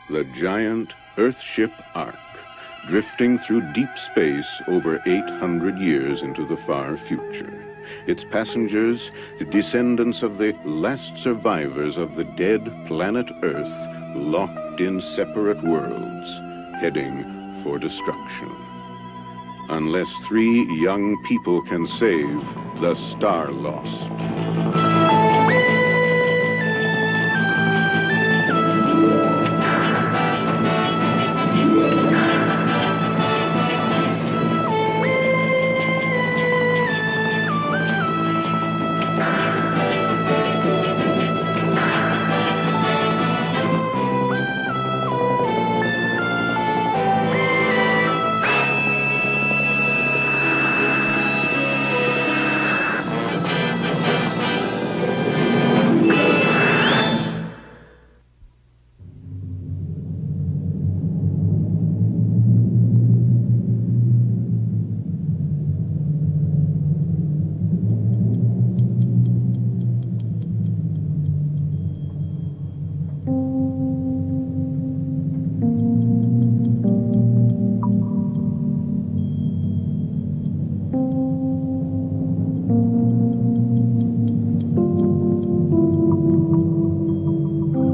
The giant Earthship Ark, drifting through deep space over 800 years into the far future. Its passengers, the descendants of the last survivors of the dead planet Earth, locked in separate worlds, heading for destruction. Unless 3 young people can save the Starlost.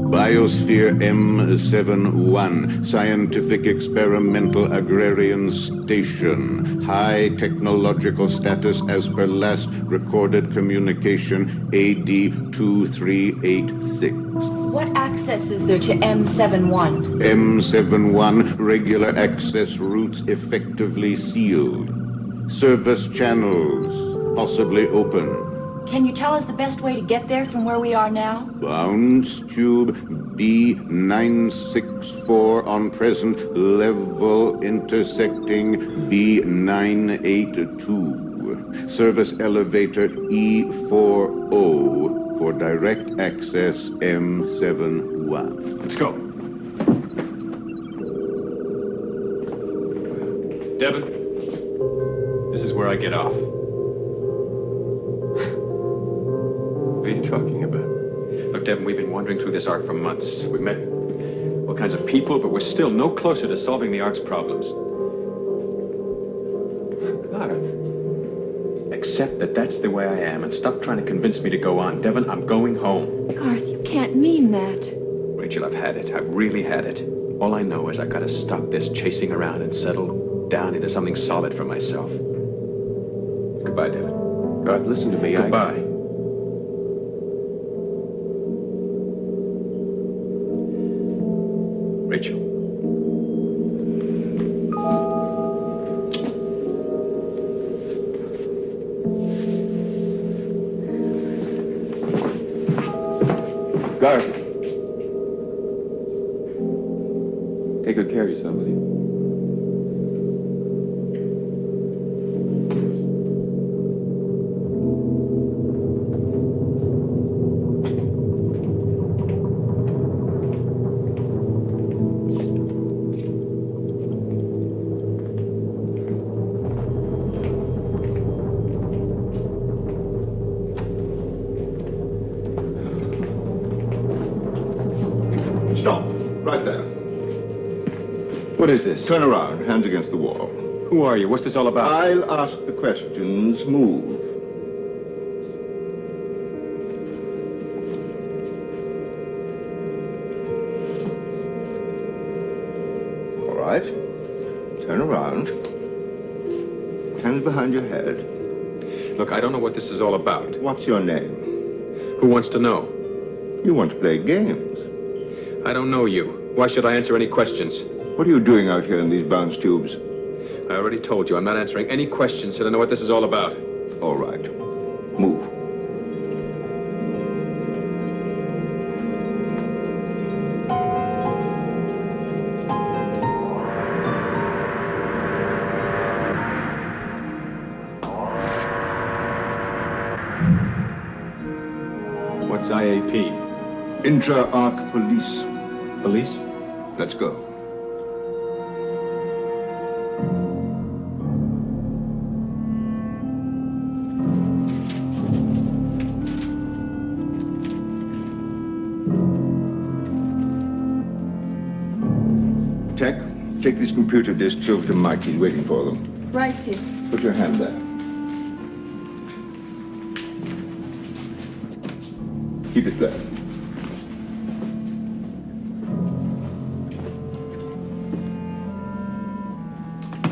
Biosphere M71, Scientific Experimental Agrarian Station. High technological status as per last recorded communication, AD 2386. What access is there to M71? M71, regular access routes effectively sealed. Service channels possibly open. Can you tell us the best way to get there from where we are now? Bounds tube B964 on present level intersecting B982. Service elevator E40 for direct access M71. Let's go. Devin, this is where I get off. What are you talking about? Look, Devin, we've been wandering through this Ark for months. We've met all kinds of people, but we're still no closer to solving the Ark's problems. Garth. Accept that that's the way I am and stop trying to convince me to go on. Devin, I'm going home. Garth, you can't mean that. Rachel, I've had it. I've really had it. All I know is I've got to stop this chasing around and settle down into something solid for myself. Goodbye, Devin. Garth, listen to me. Goodbye. Rachel. Garth. Take good care of yourself, will you? Stop. Right there. What is this? Turn around, hands against the wall. Who are you? What's this all about? I'll ask the questions. Move. All right. Turn around. Hands behind your head. Look, I don't know what this is all about. What's your name? Who wants to know? You want to play games. I don't know you. Why should I answer any questions? What are you doing out here in these bounce tubes? I already told you I'm not answering any questions till I know what this is all about. All right. Move. What's IAP? Intra-Ark Police. Police? Let's go. Tech, take these computer disks over to Mike. He's waiting for them. Right, Chief. Put your hand there. Keep it there.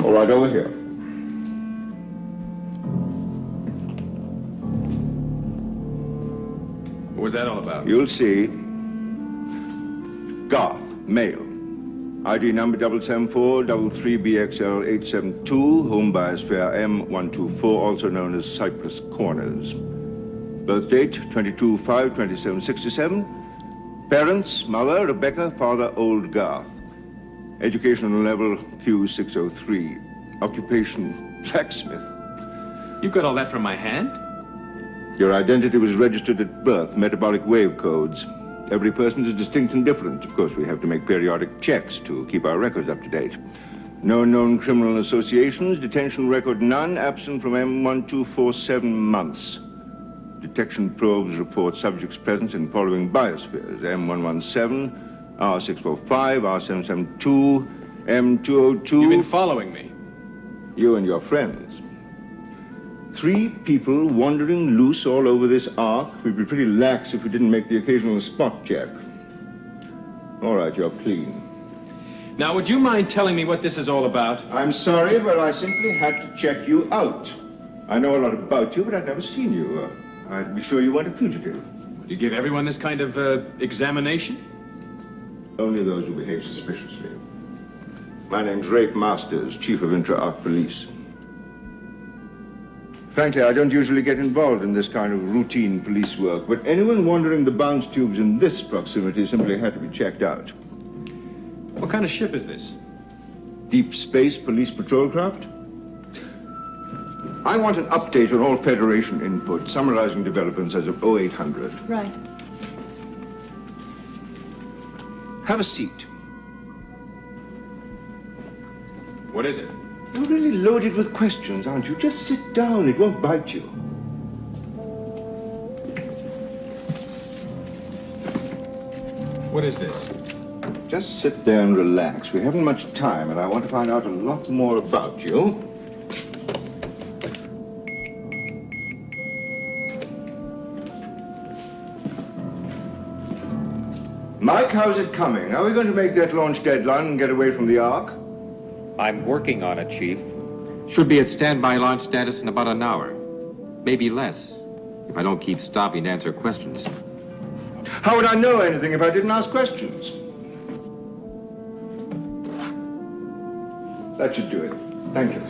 All right, over here. What was that all about? You'll see. Garth, male. ID number 774-33BXL872, home biosphere M124, also known as Cypress Corners. Birth date 22/5/2767. Parents, mother Rebecca, father Old Garth. Educational level Q603. Occupation blacksmith. You got all that from my hand? Your identity was registered at birth, metabolic wave codes. Every person is distinct and different. Of course, we have to make periodic checks to keep our records up to date. No known criminal associations, detention record none, absent from M12 for 7 months. Detection probes report subjects' presence in following biospheres: M117, R645, R772, M202. You've been following me. You and your friends. 3 people wandering loose all over this ark. We'd be pretty lax if we didn't make the occasional spot check. All right, you're clean. Now, would you mind telling me what this is all about? I'm sorry, but I simply had to check you out. I know a lot about you, but I'd never seen you. I'd be sure you weren't a fugitive. Would you give everyone this kind of examination? Only those who behave suspiciously. My name's Rafe Masters, Chief of Intra-Ark Police. Frankly, I don't usually get involved in this kind of routine police work, but anyone wandering the bounce tubes in this proximity simply had to be checked out. What kind of ship is this? Deep space police patrol craft? I want an update on all Federation input, summarizing developments as of 0800. Right. Have a seat. What is it? You're really loaded with questions, aren't you? Just sit down. It won't bite you. What is this? Just sit there and relax. We haven't much time, and I want to find out a lot more about you. Mike, how's it coming? Are we going to make that launch deadline and get away from the Ark? I'm working on it, Chief. Should be at standby launch status in about an hour. Maybe less, if I don't keep stopping to answer questions. How would I know anything if I didn't ask questions? That should do it. Thank you.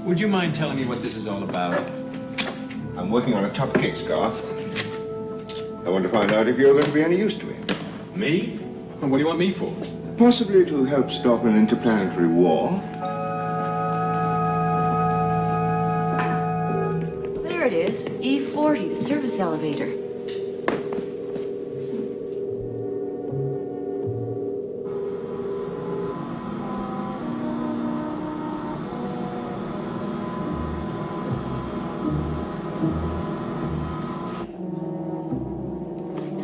Would you mind telling me what this is all about? I'm working on a tough case, Garth. I want to find out if you're going to be any use to me. Me? And what do you want me for? Possibly to help stop an interplanetary war. There it is. E40, the service elevator.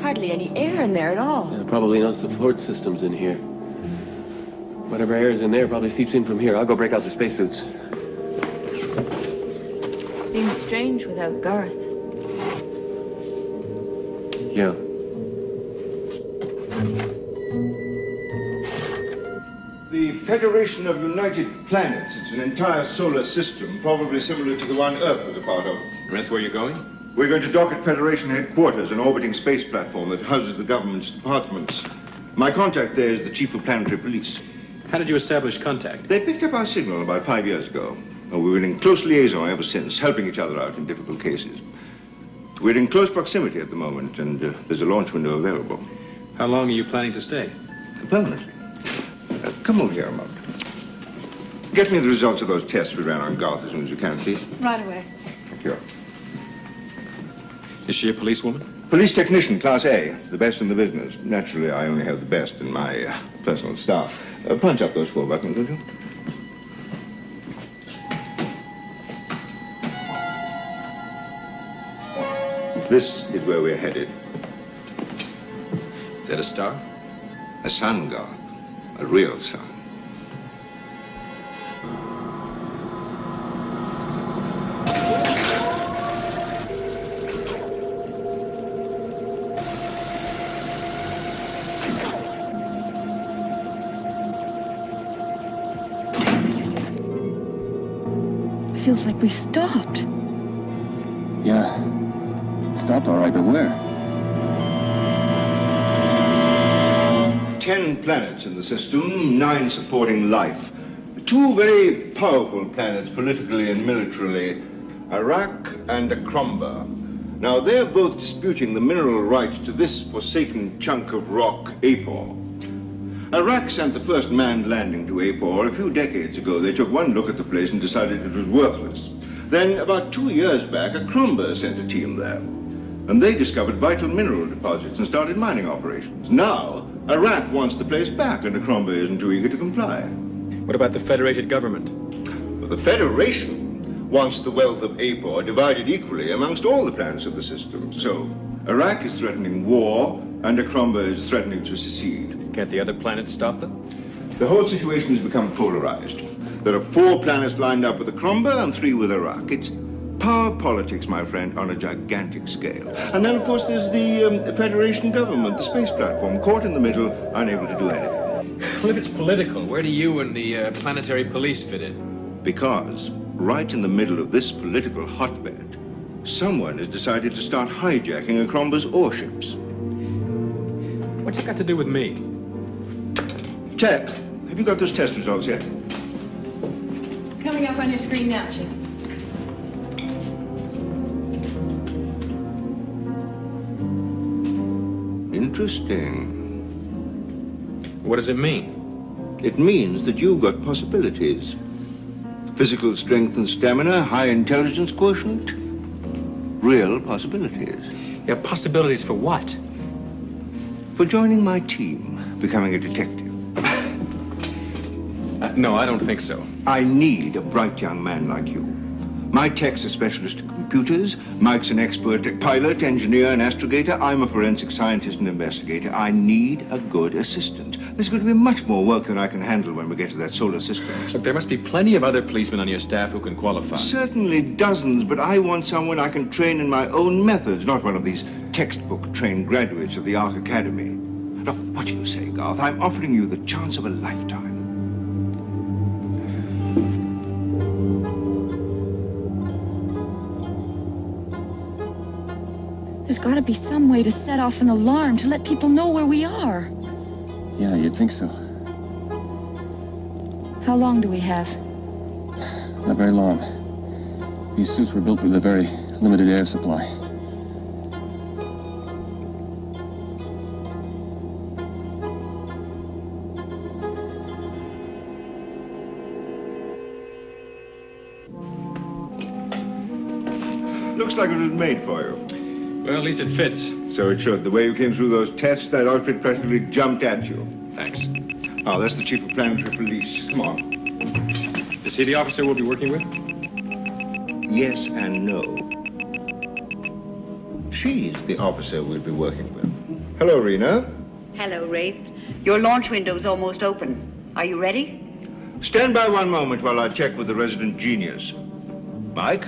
Hardly any air in there at all. Probably no support systems in here. Whatever air is in there probably seeps in from here. I'll go break out the spacesuits. Seems strange without Garth. Yeah. The Federation of United Planets. It's an entire solar system, probably similar to the one Earth was a part of. And that's where you're going? We're going to dock at Federation headquarters, an orbiting space platform that houses the government's departments. My contact there is the Chief of Planetary Police. How did you establish contact? They picked up our signal about 5 years ago. We've been in close liaison ever since, helping each other out in difficult cases. We're in close proximity at the moment, and there's a launch window available. How long are you planning to stay? Permanently. Come over here a moment. Get me the results of those tests we ran on Garth as soon as you can, please. Right away. Thank you. Is she a policewoman? Police technician, Class A, the best in the business. Naturally, I only have the best in my personal staff. Punch up those 4 buttons, will you? This is where we're headed. Is that a star? A sun, Garth. A real son. Feels like we've stopped. Yeah. It stopped all right, but where? 10 planets in the system, 9 supporting life. 2 very powerful planets, politically and militarily, Iraq and Akromba. Now, they're both disputing the mineral rights to this forsaken chunk of rock, Apor. Iraq sent the first manned landing to Apor a few decades ago. They took one look at the place and decided it was worthless. Then, about 2 years back, Akromba sent a team there. And they discovered vital mineral deposits and started mining operations. Now, Iraq wants the place back, and Akromba isn't too eager to comply. What about the federated government? Well, the Federation wants the wealth of Apor divided equally amongst all the planets of the system. So, Iraq is threatening war, and Akromba is threatening to secede. Can't the other planets stop them? The whole situation has become polarized. There are 4 planets lined up with Akromba and 3 with Iraq. It's power politics, my friend, on a gigantic scale. And then, of course, there's the Federation government, the space platform, caught in the middle, unable to do anything. Well, if it's political, where do you and the planetary police fit in? Because right in the middle of this political hotbed, someone has decided to start hijacking Akromba's warships. What's it got to do with me? Tech, have you got those test results yet? Coming up on your screen now, Chief. Interesting. What does it mean? It means that you've got possibilities. Physical strength and stamina, high intelligence quotient. Real possibilities. Yeah, possibilities for what? For joining my team, becoming a detective. No, I don't think so. I need a bright young man like you. My tech's a specialist in computers. Mike's an expert pilot, engineer, and astrogator. I'm a forensic scientist and investigator. I need a good assistant. There's going to be much more work than I can handle when we get to that solar system. Look, there must be plenty of other policemen on your staff who can qualify. Certainly dozens, but I want someone I can train in my own methods, not one of these textbook-trained graduates of the Ark Academy. Now, what do you say, Garth? I'm offering you the chance of a lifetime. There's got to be some way to set off an alarm to let people know where we are. Yeah, you'd think so. How long do we have? Not very long. These suits were built with a very limited air supply. Looks like it was made for you. Well, at least it fits. So it should. The way you came through those tests, that outfit practically jumped at you. Thanks. Oh, that's the chief of planetary police. Come on. Is he the officer we'll be working with? Yes and no. She's the officer we'll be working with. Hello, Rena. Hello, Rafe. Your launch window's almost open. Are you ready? Stand by one moment while I check with the resident genius. Mike?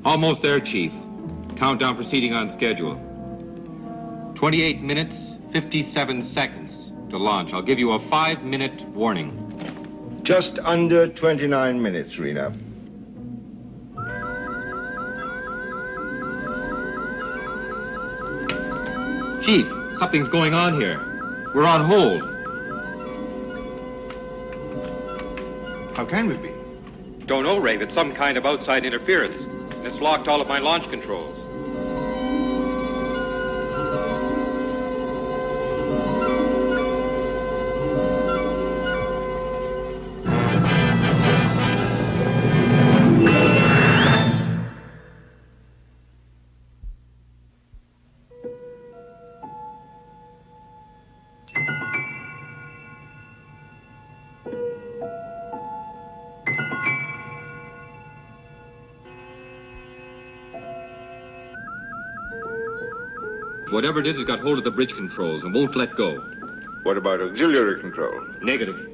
Almost there, Chief. Countdown proceeding on schedule. 28 minutes, 57 seconds to launch. I'll give you a 5-minute warning. Just under 29 minutes, Rena. Chief, something's going on here. We're on hold. How can we be? Don't know, Rafe. It's some kind of outside interference. And it's locked all of my launch controls. Whatever it is has got hold of the bridge controls and won't let go. What about auxiliary control? Negative.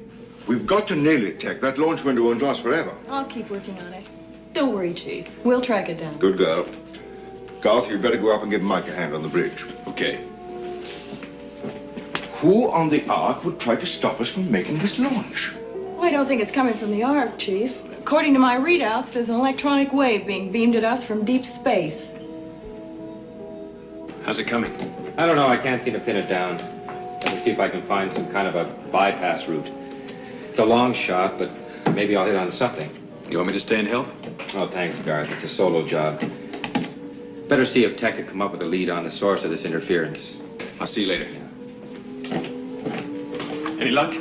We've got to nail it, Tech. That launch window won't last forever. I'll keep working on it. Don't worry, Chief. We'll track it down. Good girl. Garth, you'd better go up and give Mike a hand on the bridge. Okay. Who on the Ark would try to stop us from making this launch? Well, I don't think it's coming from the Ark, Chief. According to my readouts, there's an electronic wave being beamed at us from deep space. How's it coming? I don't know. I can't seem to pin it down. Let me see if I can find some kind of a bypass route. It's a long shot, but maybe I'll hit on something. You want me to stay and help? Oh, thanks, Garth. It's a solo job. Better see if Tech can come up with a lead on the source of this interference. I'll see you later. Any luck?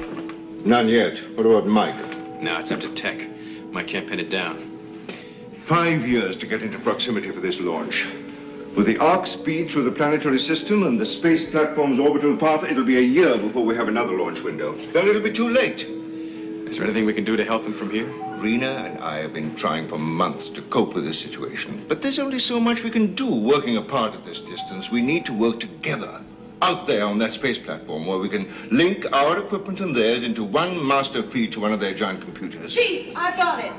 None yet. What about Mike? No, it's up to Tech. Mike can't pin it down. 5 years to get into proximity for this launch. With the arc speed through the planetary system and the space platform's orbital path, it'll be a year before we have another launch window. Then it'll be too late. Is there anything we can do to help them from here? Rena and I have been trying for months to cope with this situation. But there's only so much we can do working apart at this distance. We need to work together. Out there on that space platform where we can link our equipment and theirs into one master feed to one of their giant computers. Chief, I've got it.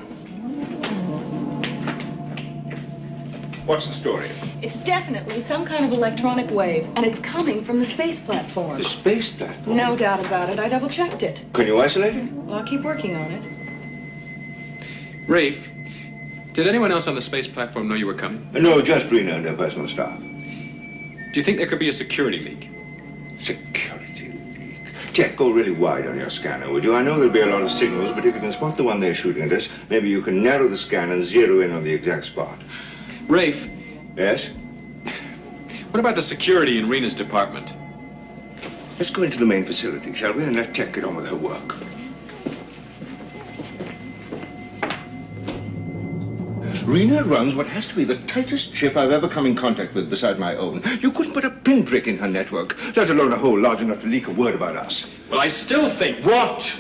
What's the story? It's definitely some kind of electronic wave, and it's coming from the space platform. The space platform? No doubt about it. I double-checked it. Can you isolate it? Well, I'll keep working on it. Rafe, did anyone else on the space platform know you were coming? No, just Rena and her personal staff. Do you think there could be a security leak? Security leak? Jack, go really wide on your scanner, would you? I know there'll be a lot of signals, but if you can spot the one they're shooting at us, maybe you can narrow the scan and zero in on the exact spot. Rafe. Yes? What about the security in Rena's department? Let's go into the main facility, shall we? And let Tech get on with her work. Rena runs what has to be the tightest ship I've ever come in contact with beside my own. You couldn't put a pinprick in her network, let alone a hole large enough to leak a word about us. Well, I still think... What?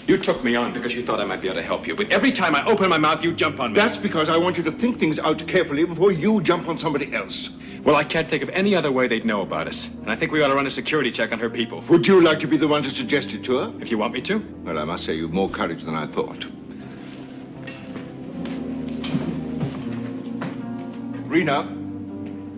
You took me on because you thought I might be able to help you, but every time I open my mouth, you jump on me. That's because I want you to think things out carefully before you jump on somebody else. Well, I can't think of any other way they'd know about us, and I think we ought to run a security check on her people. Would you like to be the one to suggest it to her? If you want me to. Well, I must say you've more courage than I thought. Rena?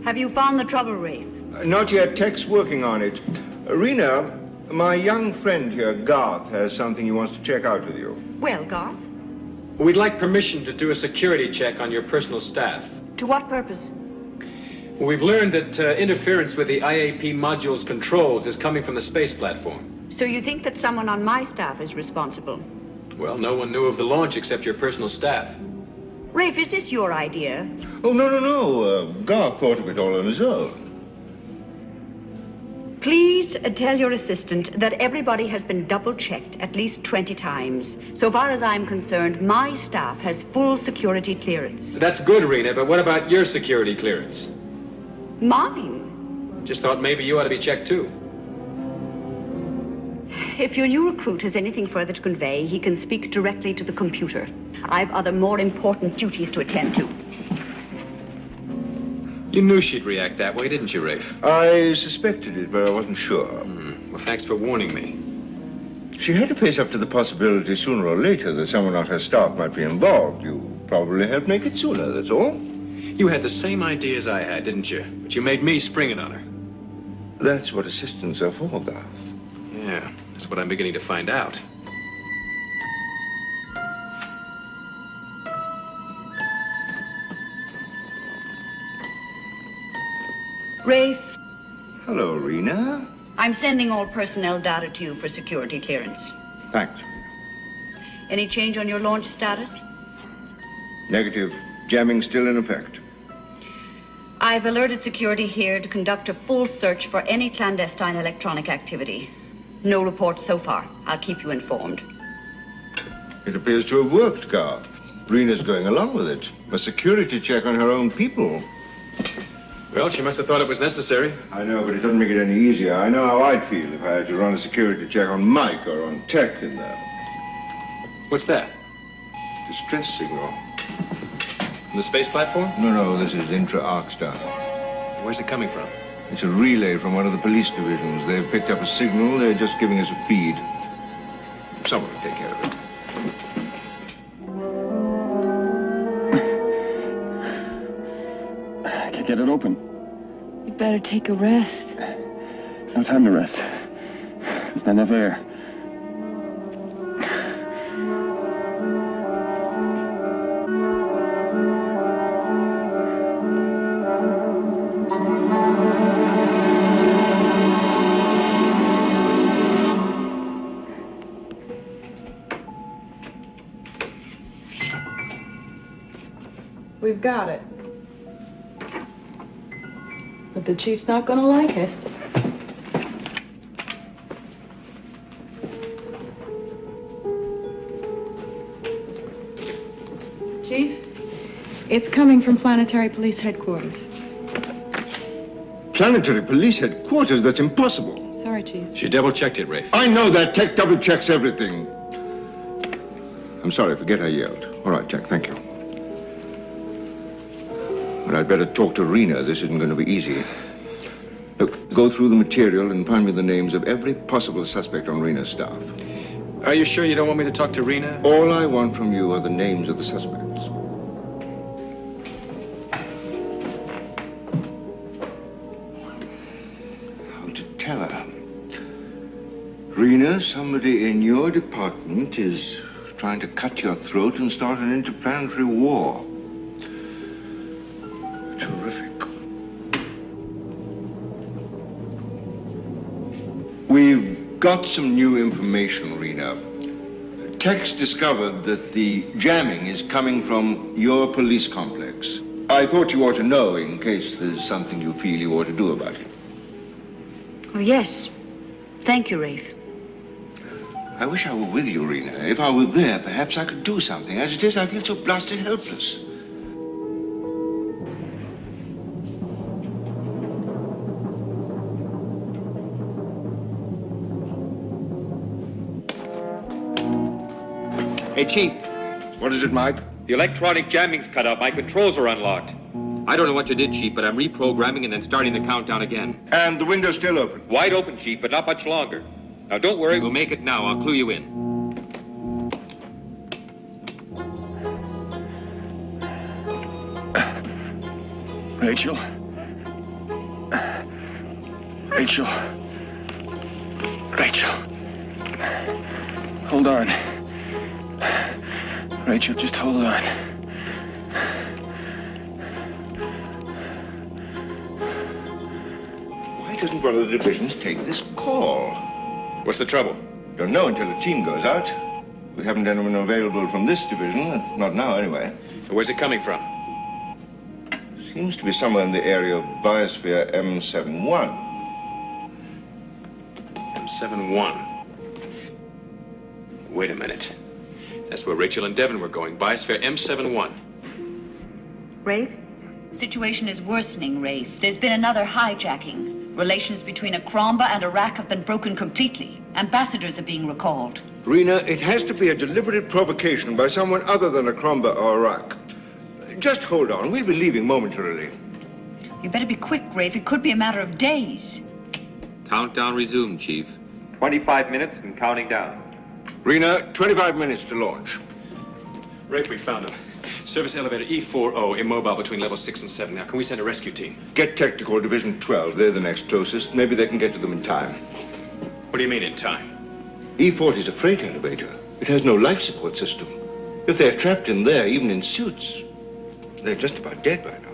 Have you found the trouble, Rafe? Not yet. Tech's working on it. Rena, my young friend here, Garth, has something he wants to check out with you. Well, Garth, We'd like permission to do a security check on your personal staff. to what purpose? We've learned that interference with the IAP module's controls is coming from the space platform. So you think that someone on my staff is responsible? Well, no one knew of the launch except your personal staff. Rafe, is this your idea? Oh, no. Garth thought of it all on his own. Please tell your assistant that everybody has been double-checked at least 20 times. So far as I'm concerned, my staff has full security clearance. That's good, Rena, but what about your security clearance? Mine? Just thought maybe you ought to be checked, too. If your new recruit has anything further to convey, he can speak directly to the computer. I've other more important duties to attend to. You knew she'd react that way, didn't you, Rafe? I suspected it, but I wasn't sure. Well, thanks for warning me. She had to face up to the possibility sooner or later that someone on her staff might be involved. You probably helped make it sooner, that's all. You had the same idea as I had, didn't you? But you made me spring it on her. That's what assistants are for, Garth. Yeah, that's what I'm beginning to find out. Rafe, Hello, Rena. I'm sending all personnel data to you for security clearance. Thanks. Any change on your launch status? Negative. Jamming still in effect. I've alerted security here to conduct a full search for any clandestine electronic activity. No reports so far. I'll keep you informed. It appears to have worked, Garth. Rena's going along with it. A security check on her own people. Well, she must have thought it was necessary. I know, but it doesn't make it any easier. I know how I'd feel if I had to run a security check on Mike or on Tech in there. What's that? Distress signal. The space platform? No, this is intra-arc stuff. Where's it coming from? It's a relay from one of the police divisions. They've picked up a signal. They're just giving us a feed. Someone will take care of it. I can't get it open. You better take a rest. There's no time to rest. There's not enough air. We've got it. But the chief's not gonna like it. Chief, it's coming from Planetary Police Headquarters. Planetary Police Headquarters? That's impossible. Sorry, Chief. She double-checked it, Rafe. I know that. Tech double-checks everything. I'm sorry. Forget I yelled. All right, Jack. Thank you. But I'd better talk to Rena. This isn't going to be easy. Look, go through the material and find me the names of every possible suspect on Rena's staff. Are you sure you don't want me to talk to Rena? All I want from you are the names of the suspects. How to tell her? Rena, somebody in your department is trying to cut your throat and start an interplanetary war. Terrific. We've got some new information, Rena. Tech's discovered that the jamming is coming from your police complex. I thought you ought to know in case there's something you feel you ought to do about it. Oh, yes. Thank you, Rafe. I wish I were with you, Rena. If I were there, perhaps I could do something. As it is, I feel so blasted helpless. Hey, Chief. What is it, Mike? The electronic jamming's cut off. My controls are unlocked. I don't know what you did, Chief, but I'm reprogramming and then starting the countdown again. And the window's still open? Wide open, Chief, but not much longer. Now, don't worry. We'll make it now. I'll clue you in. Rachel. Rachel. Rachel. Hold on. Rachel, just hold on. Why doesn't one of the divisions take this call? What's the trouble? Don't know until the team goes out. We haven't anyone available from this division, not now anyway. Where's it coming from? Seems to be somewhere in the area of Biosphere M71. M71. Wait a minute. That's where Rachel and Devon were going. Biosphere M71. Rafe? Situation is worsening, Rafe. There's been another hijacking. Relations between Akromba and Iraq have been broken completely. Ambassadors are being recalled. Rena, it has to be a deliberate provocation by someone other than Akromba or Iraq. Just hold on. We'll be leaving momentarily. You better be quick, Rafe. It could be a matter of days. Countdown resumed, Chief. 25 minutes and counting down. Rena, 25 minutes to launch. Rafe, we found him. Service elevator E40, immobile between level 6 and 7. Now, can we send a rescue team? Get Technical Division 12. They're the next closest. Maybe they can get to them in time. What do you mean in time? E40 is a freight elevator. It has no life support system. If they're trapped in there, even in suits, they're just about dead by now.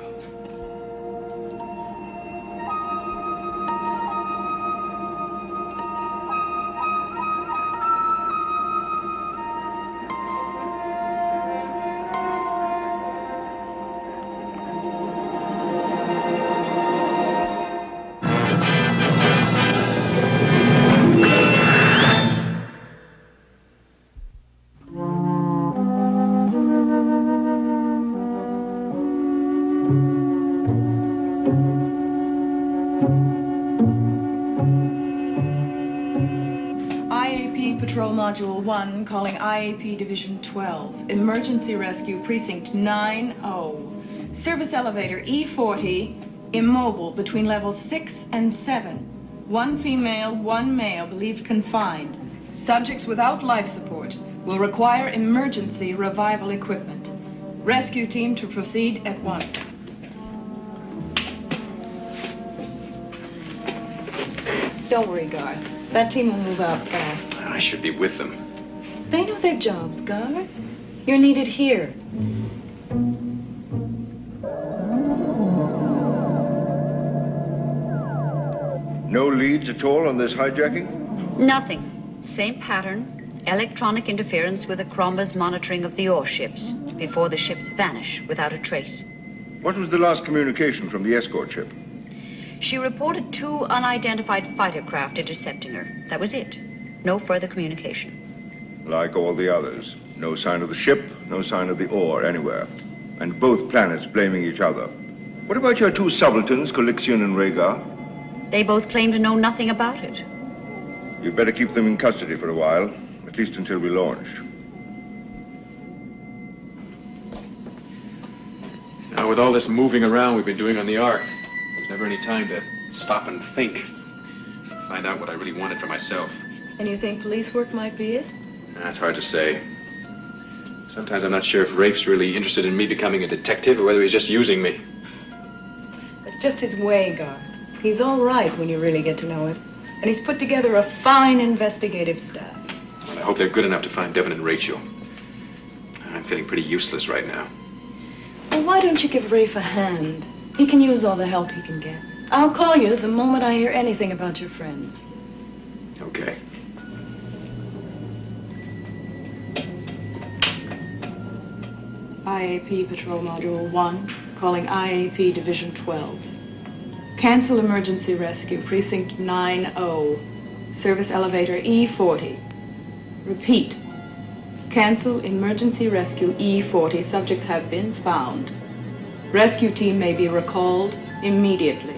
Module 1, calling IAP Division 12. Emergency Rescue Precinct 90. Service elevator E40, Immobile between levels 6 and 7. 1 female, 1 male believed confined. Subjects without life support will require emergency revival equipment. Rescue team to proceed at once. Don't worry, Gar. That team will move out fast. I should be with them. They know their jobs, Gar. You're needed here. No leads at all on this hijacking? Nothing. Same pattern. Electronic interference with the Cromba's monitoring of the ore ships before the ships vanish without a trace. What was the last communication from the escort ship? She reported 2 unidentified fighter craft intercepting her. That was it. No further communication. Like all the others. No sign of the ship, no sign of the ore anywhere. And both planets blaming each other. What about your 2 subalterns, Colixion and Rhaegar? They both claim to know nothing about it. You'd better keep them in custody for a while, at least until we launch. Now, with all this moving around we've been doing on the Ark, there's never any time to stop and think. Find out what I really wanted for myself. And you think police work might be it? That's hard to say. Sometimes I'm not sure if Rafe's really interested in me becoming a detective or whether he's just using me. It's just his way, Gar. He's all right when you really get to know him. And he's put together a fine investigative staff. Well, I hope they're good enough to find Devin and Rachel. I'm feeling pretty useless right now. Well, why don't you give Rafe a hand? He can use all the help he can get. I'll call you the moment I hear anything about your friends. Okay. IAP Patrol Module 1, calling IAP Division 12. Cancel emergency rescue, Precinct 9-0. Service elevator E40. Repeat. Cancel emergency rescue E40. Subjects have been found. Rescue team may be recalled immediately.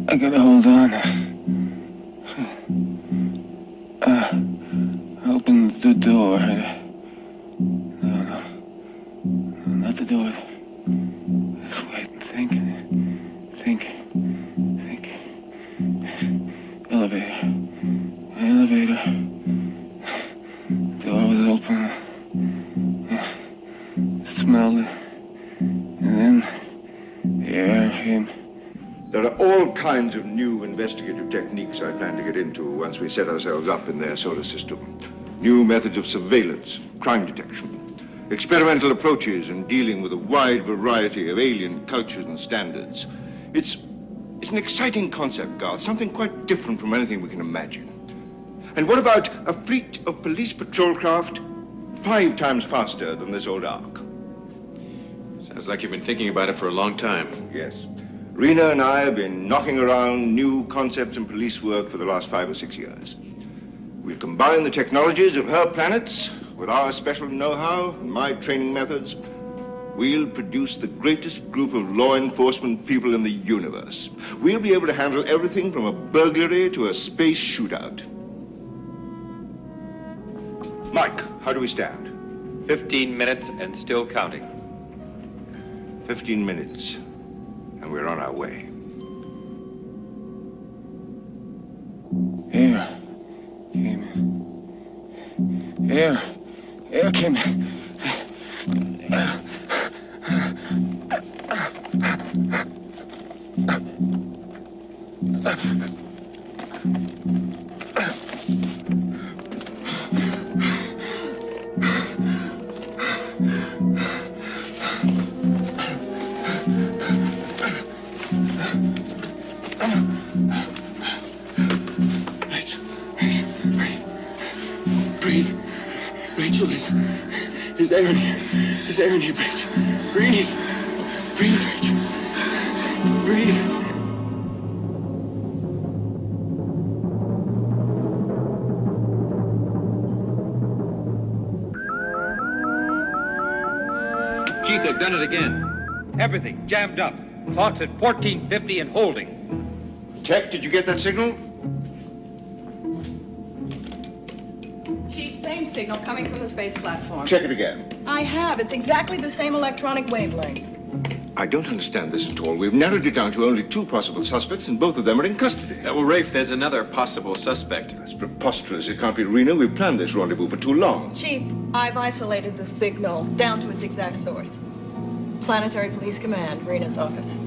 I gotta hold on. Open the door. No, not the door. Just wait and think. Elevator. Door was open. Smelled it. And then the air came. There are all kinds of new investigative techniques I plan to get into once we set ourselves up in their solar system. New methods of surveillance, crime detection, experimental approaches in dealing with a wide variety of alien cultures and standards. It's an exciting concept, Garth, something quite different from anything we can imagine. And what about a fleet of police patrol craft 5 times faster than this old Ark? Sounds like you've been thinking about it for a long time. Yes. Rena and I have been knocking around new concepts in police work for the last 5 or 6 years. We'll combine the technologies of her planets with our special know-how and my training methods. We'll produce the greatest group of law enforcement people in the universe. We'll be able to handle everything from a burglary to a space shootout. Mike, how do we stand? 15 minutes and still counting. 15 minutes, and we're on our way. Air came in. Breathe. Rachel, there's air in here. There's air in here, Rachel. Breathe. Breathe, Rachel. Breathe. Chief, they've done it again. Everything jammed up. Clock's at 14:50 and holding. Tech, did you get that signal? Chief Same signal coming from the space platform. Check it again. I have. It's exactly the same electronic wavelength. I don't understand this at all. We've narrowed it down to only 2 possible suspects, and both of them are in custody. Well, Rafe, there's another possible suspect. That's preposterous. It can't be Reno. We've planned this rendezvous for too long. Chief, I've isolated the signal down to its exact source. Planetary Police Command, Rena's office.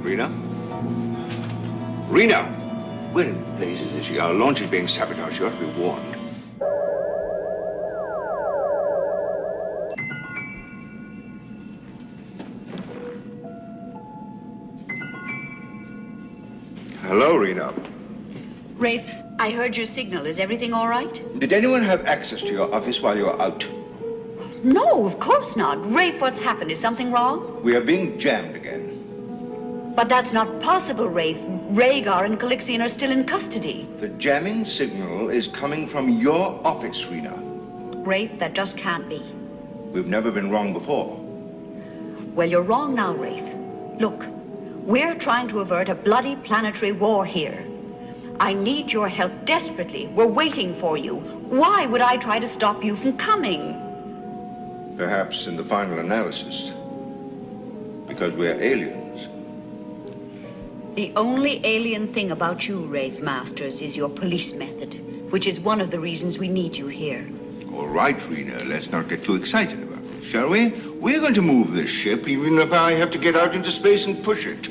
Rena? Rena! Where in blazes is she? Our launch is being sabotaged. You ought to be warned. Hello, Rena. Rafe, I heard your signal. Is everything all right? Did anyone have access to your office while you were out? No, of course not. Rafe, what's happened? Is something wrong? We are being jammed again. But that's not possible, Rafe. Rhaegar and Calixian are still in custody. The jamming signal is coming from your office, Rena. Rafe, that just can't be. We've never been wrong before. Well, you're wrong now, Rafe. Look, we're trying to avert a bloody planetary war here. I need your help desperately. We're waiting for you. Why would I try to stop you from coming? Perhaps in the final analysis, because we're aliens. The only alien thing about you, Rafe Masters, is your police method, which is one of the reasons we need you here. All right, Rena, let's not get too excited about this, shall we? We're going to move this ship, even if I have to get out into space and push it.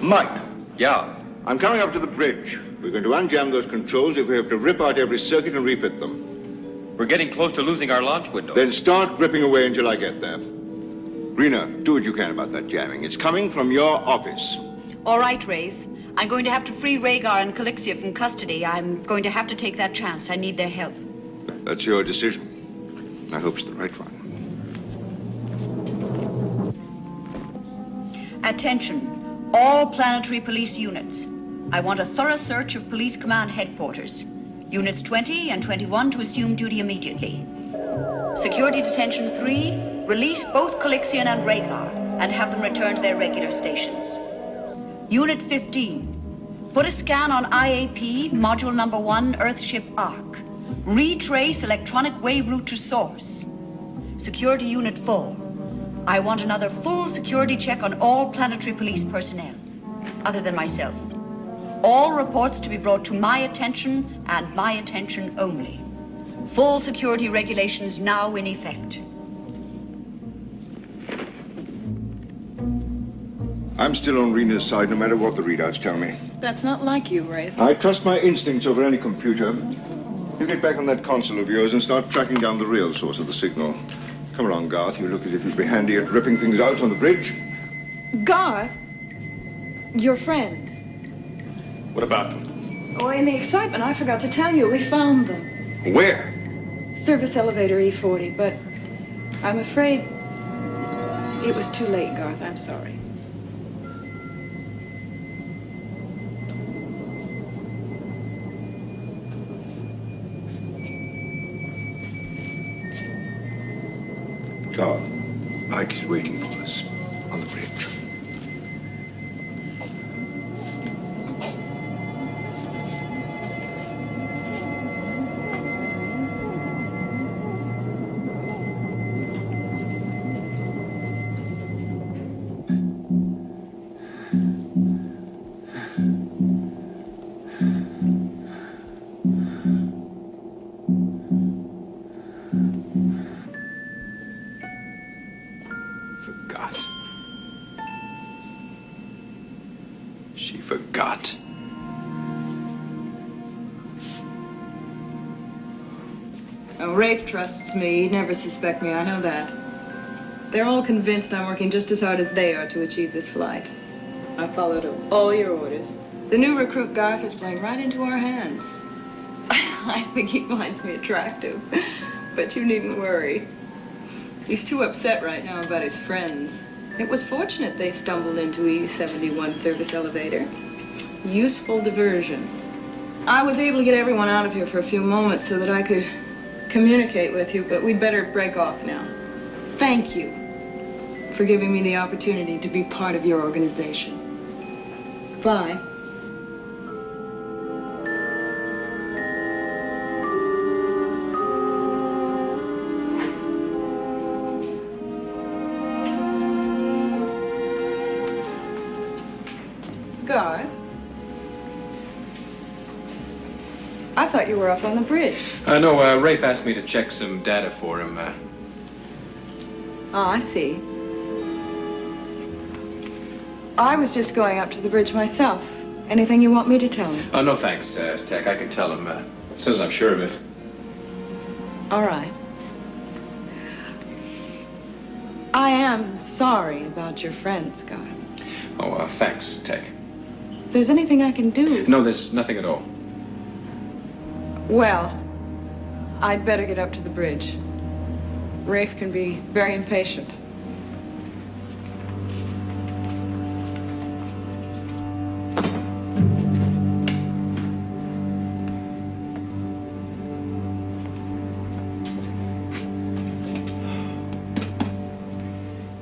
Mike. Yeah? I'm coming up to the bridge. We're going to unjam those controls if we have to rip out every circuit and refit them. We're getting close to losing our launch window. Then start ripping away until I get there. Rena, do what you can about that jamming. It's coming from your office. All right, Rafe. I'm going to have to free Rhaegar and Calixia from custody. I'm going to have to take that chance. I need their help. That's your decision. I hope it's the right one. Attention, all planetary police units. I want a thorough search of Police Command headquarters. Units 20 and 21 to assume duty immediately. Security Detention 3, release both Calixian and Rhaegar and have them return to their regular stations. Unit 15, put a scan on IAP, Module Number 1, Earthship Ark. Retrace electronic wave route to source. Security Unit 4, I want another full security check on all planetary police personnel, other than myself. All reports to be brought to my attention and my attention only. Full security regulations now in effect. I'm still on Rena's side, no matter what the readouts tell me. That's not like you, Rafe. I trust my instincts over any computer. You get back on that console of yours and start tracking down the real source of the signal. Come along, Garth. You look as if you'd be handy at ripping things out on the bridge. Garth? Your friends. What about them? Oh, in the excitement, I forgot to tell you. We found them. Where? Service elevator E40, but I'm afraid it was too late, Garth. I'm sorry. Garth, Mike is waiting for us on the bridge. She forgot. Oh, Rafe trusts me. He'd never suspect me. I know that. They're all convinced I'm working just as hard as they are to achieve this flight. I followed all your orders. The new recruit, Garth, is playing right into our hands. I think he finds me attractive, but you needn't worry. He's too upset right now about his friends. It was fortunate they stumbled into E71 service elevator. Useful diversion. I was able to get everyone out of here for a few moments so that I could communicate with you, but we'd better break off now. Thank you for giving me the opportunity to be part of your organization. Bye. Garth. I thought you were up on the bridge. No, Rafe asked me to check some data for him. Oh, I see. I was just going up to the bridge myself. Anything you want me to tell him? Oh, no thanks, Tech. I can tell him as soon as I'm sure of it. All right. I am sorry about your friends, Garth. Oh, thanks, Tech. If there's anything I can do... No, there's nothing at all. Well, I'd better get up to the bridge. Rafe can be very impatient.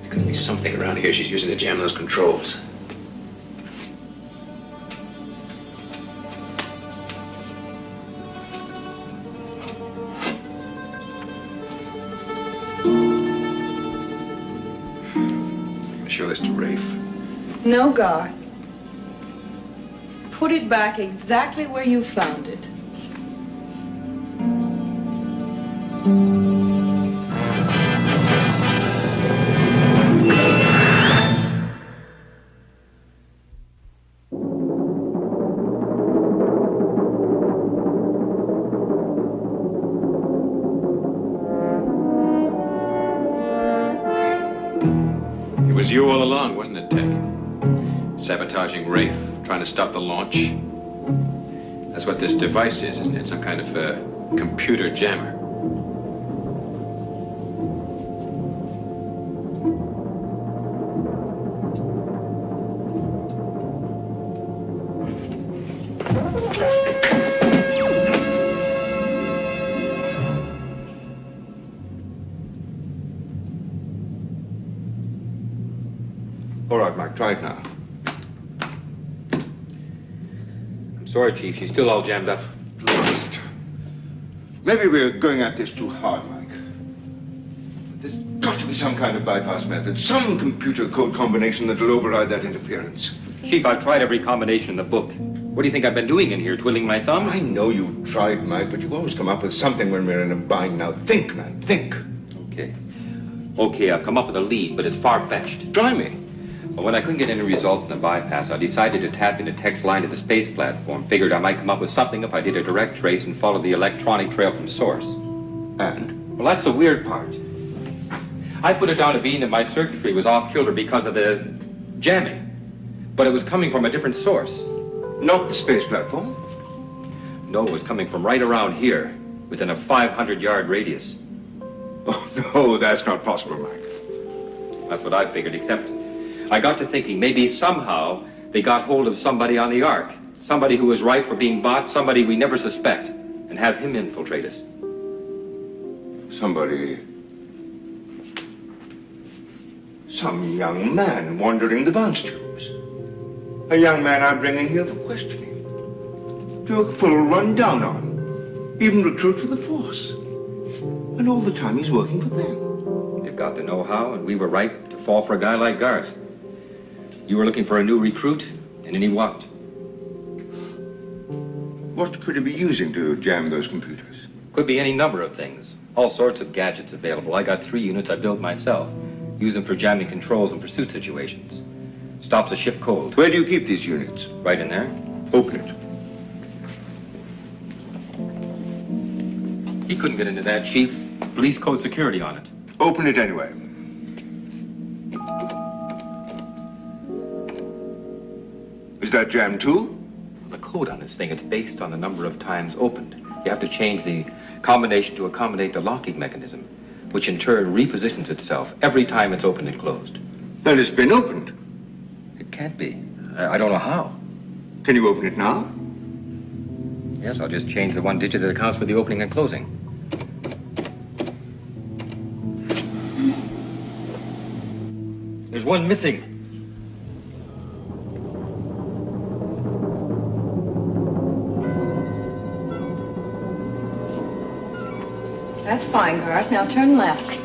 There's gonna be something around here she's using to jam those controls. Show this to Rafe. No, Garth. Put it back exactly where you found it. It was you all along, wasn't it, Tech? Sabotaging Rafe, trying to stop the launch. That's what this device is, isn't it? Some kind of computer jammer. All right, Mike, try it now. I'm sorry, Chief. She's still all jammed up. Blast. Maybe we're going at this too hard, Mike. There's got to be some kind of bypass method, some computer code combination that'll override that interference. Chief, I've tried every combination in the book. What do you think I've been doing in here, twiddling my thumbs? I know you've tried, Mike, but you always come up with something when we're in a bind. Now think, man, think. Okay, I've come up with a lead, but it's far-fetched. Try me. Well, when I couldn't get any results in the bypass, I decided to tap into Tech's line to the space platform. Figured I might come up with something if I did a direct trace and followed the electronic trail from source. And? Well, that's the weird part. I put it down to being that my circuitry was off-kilter because of the jamming. But it was coming from a different source. Not the space platform? No, it was coming from right around here, within a 500-yard radius. Oh, no, that's not possible, Mike. That's what I figured, except I got to thinking maybe somehow they got hold of somebody on the Ark. Somebody who was ripe for being bought, somebody we never suspect, and have him infiltrate us. Somebody... Some young man wandering the bounce tubes. A young man I bring in here for questioning. Do a full rundown on. Even recruit for the force. And all the time he's working for them. They've got the know-how, and we were ripe to fall for a guy like Garth. You were looking for a new recruit, and he what? What could he be using to jam those computers? Could be any number of things. All sorts of gadgets available. I got 3 units I built myself. Use them for jamming controls and pursuit situations. Stops a ship cold. Where do you keep these units? Right in there. Open it. He couldn't get into that, Chief. Police code security on it. Open it anyway. Is that jammed too? The code on this thing, it's based on the number of times opened. You have to change the combination to accommodate the locking mechanism, which in turn repositions itself every time it's opened and closed. Then it's been opened. It can't be. I don't know how. Can you open it now? Yes, I'll just change the 1 digit that accounts for the opening and closing. There's 1 missing. That's fine, Garth. Now turn left.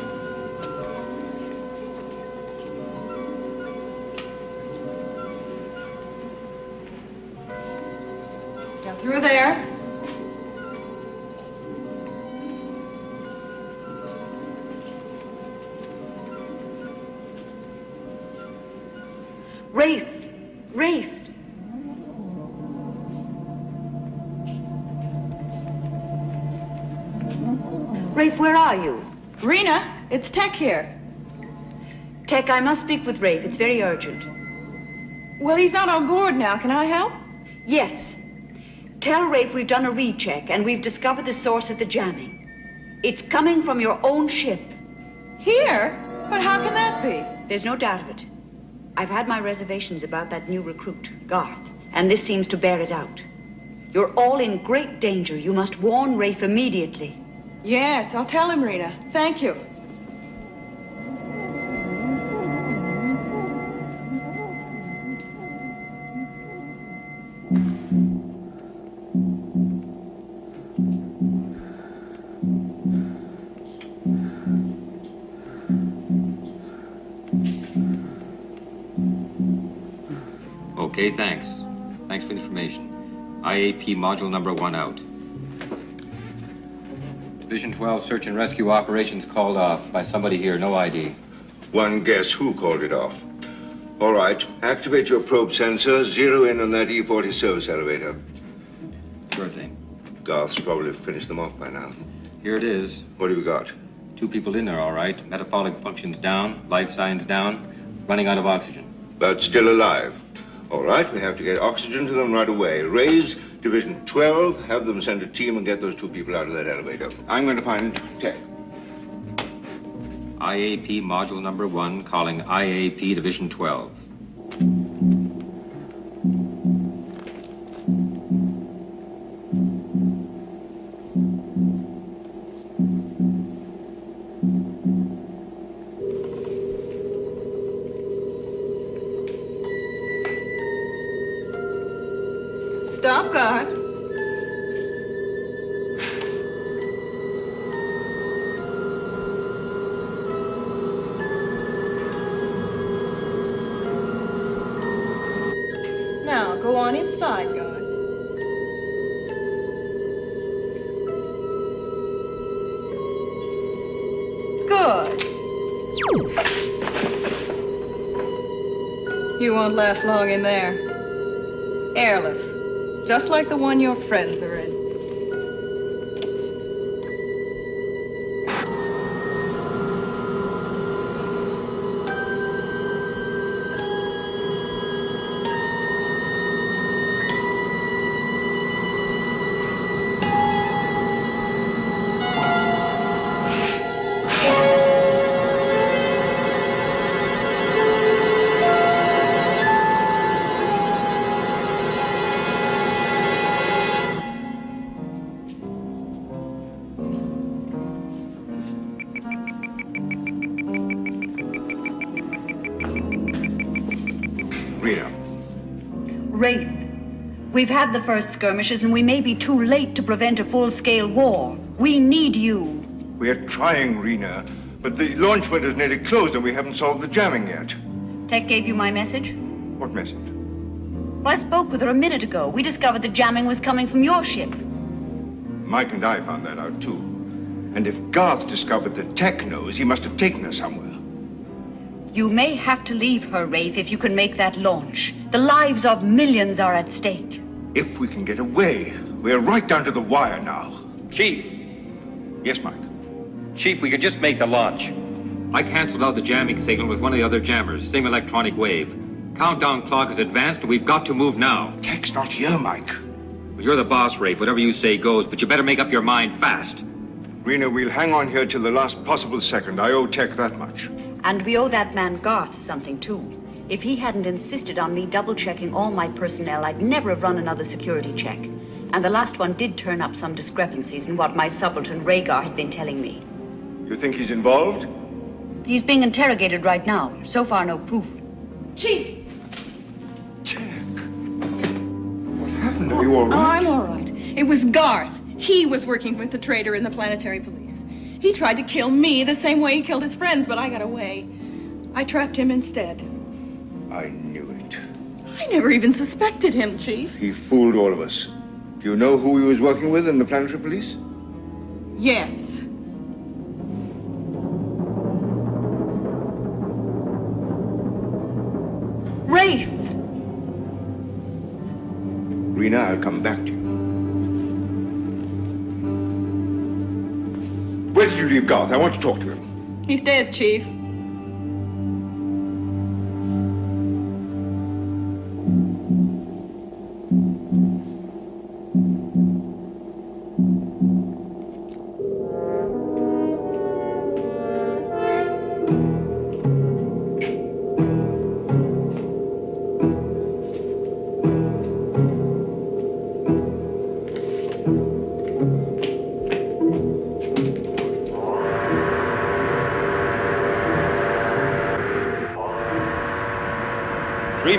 Through there. Rafe! Rafe! Rafe, where are you? Rena, it's Tech here. Tech, I must speak with Rafe. It's very urgent. Well, he's not on board now. Can I help? Yes. Tell Rafe we've done a recheck and we've discovered the source of the jamming. It's coming from your own ship. Here? But how can that be? There's no doubt of it. I've had my reservations about that new recruit, Garth, and this seems to bear it out. You're all in great danger. You must warn Rafe immediately. Yes, I'll tell him, Rena. Thank you. Okay, thanks. Thanks for the information. IAP module number 1 out. Division 12 search and rescue operations called off by somebody here, no ID. One guess who called it off. All right, activate your probe sensors, zero in on that E40 service elevator. Sure thing. Garth's probably finished them off by now. Here it is. What have we got? 2 people in there, all right. Metabolic functions down, life signs down, running out of oxygen. But still alive. All right, we have to get oxygen to them right away. Raise Division 12, have them send a team and get those 2 people out of that elevator. I'm going to find Tech. IAP module number 1 calling IAP Division 12. Stop guard. Now, go on inside, guard. Good. You won't last long in there. Airless. Just like the one your friends are in. Rafe, we've had the first skirmishes and we may be too late to prevent a full-scale war. We need you. We're trying, Rena, but the launch window's nearly closed and we haven't solved the jamming yet. Tech gave you my message? What message? Well, I spoke with her a minute ago. We discovered the jamming was coming from your ship. Mike and I found that out, too. And if Garth discovered that Tech knows, he must have taken her somewhere. You may have to leave her, Rafe, if you can make that launch. The lives of millions are at stake. If we can get away, we're right down to the wire now. Chief. Yes, Mike. Chief, we could just make the launch. I canceled out the jamming signal with one of the other jammers, same electronic wave. Countdown clock is advanced, and we've got to move now. Tech's not here, Mike. Well, you're the boss, Rafe. Whatever you say goes, but you better make up your mind fast. Rena, we'll hang on here till the last possible second. I owe Tech that much. And we owe that man Garth something, too. If he hadn't insisted on me double-checking all my personnel, I'd never have run another security check. And the last one did turn up some discrepancies in what my subaltern Rhaegar had been telling me. You think he's involved? He's being interrogated right now. So far, no proof. Chief! Tech. What happened? Are you all right? Oh, I'm all right. It was Garth. He was working with the traitor in the planetary police. He tried to kill me the same way he killed his friends, but I got away. I trapped him instead. I knew it. I never even suspected him, Chief. He fooled all of us. Do you know who he was working with in the planetary police? Yes. Rafe! Rena, I'll come back to you. Where did you leave Garth? I want to talk to him. He's dead, Chief.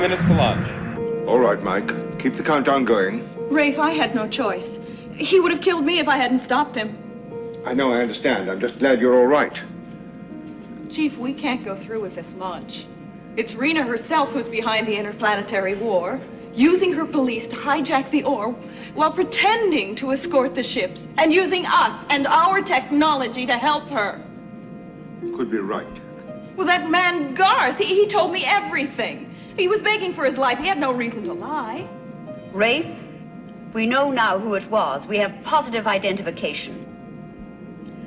Minutes to launch. All right, Mike. Keep the countdown going. Rafe, I had no choice. He would have killed me if I hadn't stopped him. I know, I understand. I'm just glad you're all right. Chief, we can't go through with this launch. It's Rena herself who's behind the interplanetary war, using her police to hijack the ore while pretending to escort the ships and using us and our technology to help her. You could be right. Well, that man Garth, he told me everything. He was begging for his life. He had no reason to lie. Rafe, we know now who it was. We have positive identification.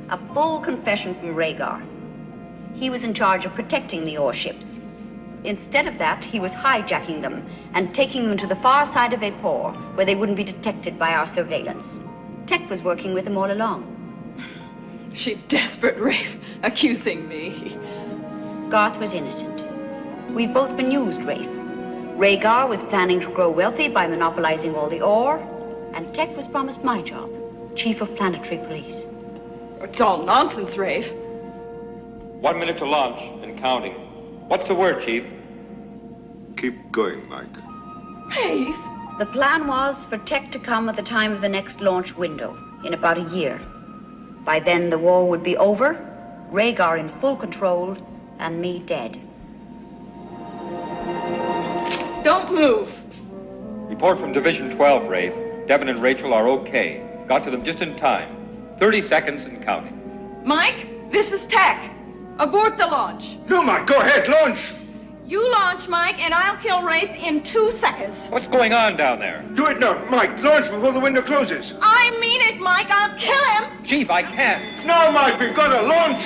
A full confession from Rhaegar. He was in charge of protecting the ore ships. Instead of that, he was hijacking them and taking them to the far side of Vapor, where they wouldn't be detected by our surveillance. Tech was working with him all along. She's desperate, Rafe, accusing me. Garth was innocent. We've both been used, Rafe. Rhaegar was planning to grow wealthy by monopolizing all the ore, and Tech was promised my job, Chief of Planetary Police. It's all nonsense, Rafe. 1 minute to launch and counting. What's the word, Chief? Keep going, Mike. Rafe! The plan was for Tech to come at the time of the next launch window, in about a year. By then, the war would be over, Rhaegar in full control, and me dead. Don't move. Report from Division 12, Rafe. Devin and Rachel are okay. Got to them just in time. 30 seconds and counting. Mike, this is Tech. Abort the launch. No, Mike, go ahead, launch! You launch, Mike, and I'll kill Rafe in 2 seconds. What's going on down there? Do it now, Mike. Launch before the window closes. I mean it, Mike. I'll kill him. Chief, I can't. No, Mike, we've got to launch!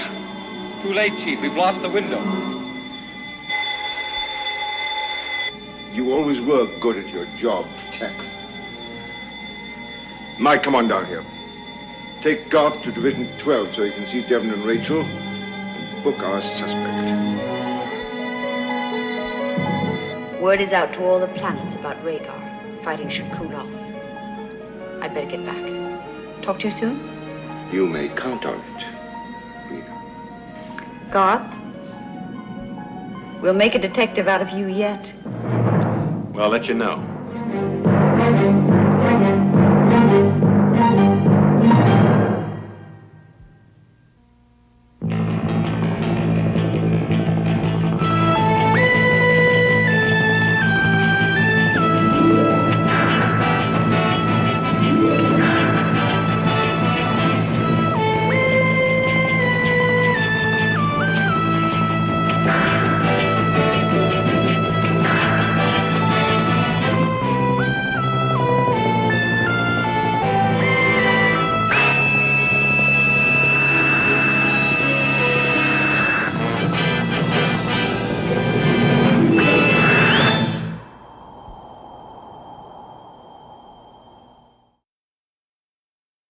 Too late, Chief. We've lost the window. You always were good at your job, Tech. Mike, come on down here. Take Garth to Division 12 so he can see Devin and Rachel and book our suspect. Word is out to all the planets about Rhaegar. Fighting should cool off. I'd better get back. Talk to you soon? You may count on it, Rena. Garth, we'll make a detective out of you yet. Well, I'll let you know.